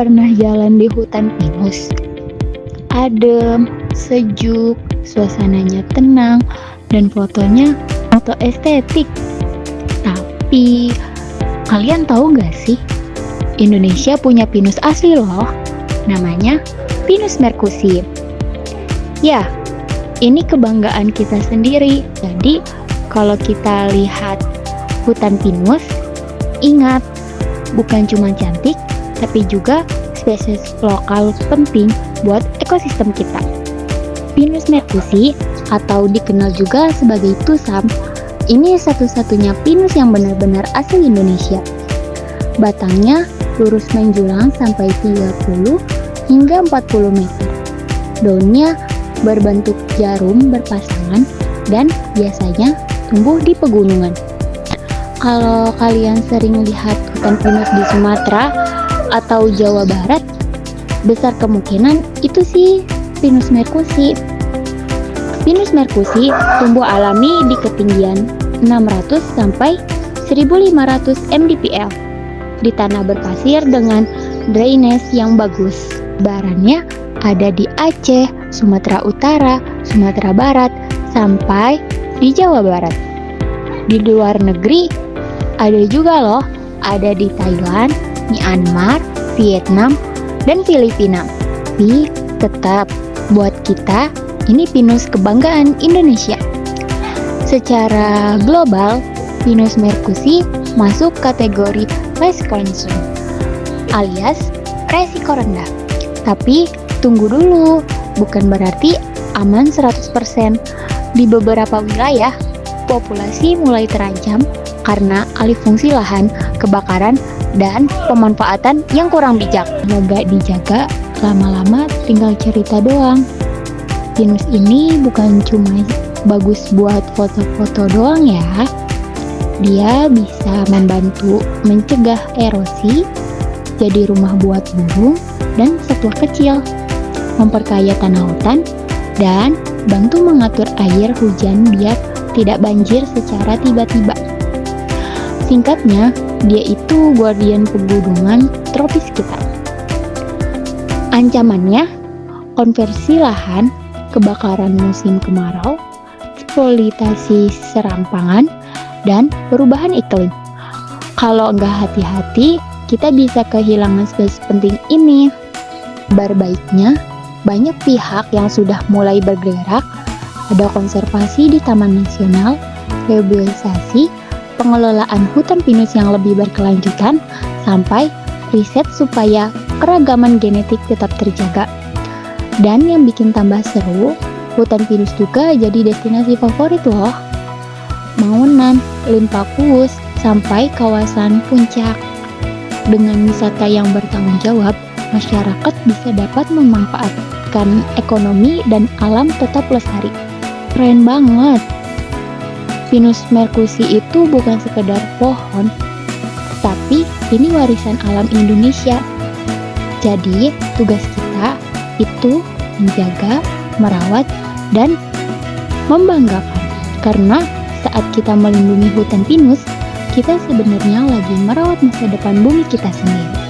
Pernah jalan di hutan pinus? Adem, sejuk, suasananya tenang, dan fotonya foto estetik. Tapi, kalian tahu nggak sih? Indonesia punya pinus asli loh. Namanya Pinus merkusi. Ya, ini kebanggaan kita sendiri. Jadi, kalau kita lihat hutan pinus, ingat, bukan cuma cantik, tapi juga spesies lokal penting buat ekosistem kita. Pinus merkusi atau dikenal juga sebagai tusam, ini satu-satunya pinus yang benar-benar asli Indonesia. Batangnya lurus menjulang sampai 30 hingga 40 meter. Daunnya berbentuk jarum berpasangan dan biasanya tumbuh di pegunungan. Kalau kalian sering lihat hutan pinus di Sumatera atau Jawa Barat, besar kemungkinan itu sih Pinus merkusi. Pinus merkusi tumbuh alami di ketinggian 600 sampai 1500 mdpl di tanah berpasir dengan drainase yang bagus. Barannya ada di Aceh, Sumatera Utara, Sumatera Barat, sampai di Jawa Barat. Di luar negeri ada juga loh, ada di Thailand, Myanmar, Vietnam, dan Filipina. Tapi tetap buat kita ini pinus kebanggaan Indonesia. Secara global, Pinus merkusi masuk kategori less concern alias resiko rendah. Tapi tunggu dulu, bukan berarti aman 100%. Di beberapa wilayah, populasi mulai terancam karena alih fungsi lahan, kebakaran, dan pemanfaatan yang kurang bijak. Nggak dijaga, lama-lama tinggal cerita doang. Pinus ini bukan cuma bagus buat foto-foto doang ya. Dia bisa membantu mencegah erosi, jadi rumah buat burung dan satwa kecil, memperkaya tanah hutan, dan bantu mengatur air hujan biar tidak banjir secara tiba-tiba. Singkatnya, dia itu guardian pegunungan tropis kita. Ancamannya, konversi lahan, kebakaran musim kemarau, eksploitasi serampangan, dan perubahan iklim. Kalau nggak hati-hati, kita bisa kehilangan spesies penting ini. Kabar baiknya, banyak pihak yang sudah mulai bergerak, ada konservasi di Taman Nasional, reboisasi, pengelolaan hutan pinus yang lebih berkelanjutan, sampai riset supaya keragaman genetik tetap terjaga. Dan yang bikin tambah seru, hutan pinus juga jadi destinasi favorit loh. Maunan, Limpakus, sampai kawasan puncak. Dengan wisata yang bertanggung jawab, masyarakat bisa dapat memanfaatkan ekonomi dan alam tetap lestari. Keren banget! Pinus merkusi itu bukan sekedar pohon, tapi ini warisan alam Indonesia. Jadi, tugas kita itu menjaga, merawat, dan membanggakan. Karena saat kita melindungi hutan pinus, kita sebenarnya lagi merawat masa depan bumi kita sendiri.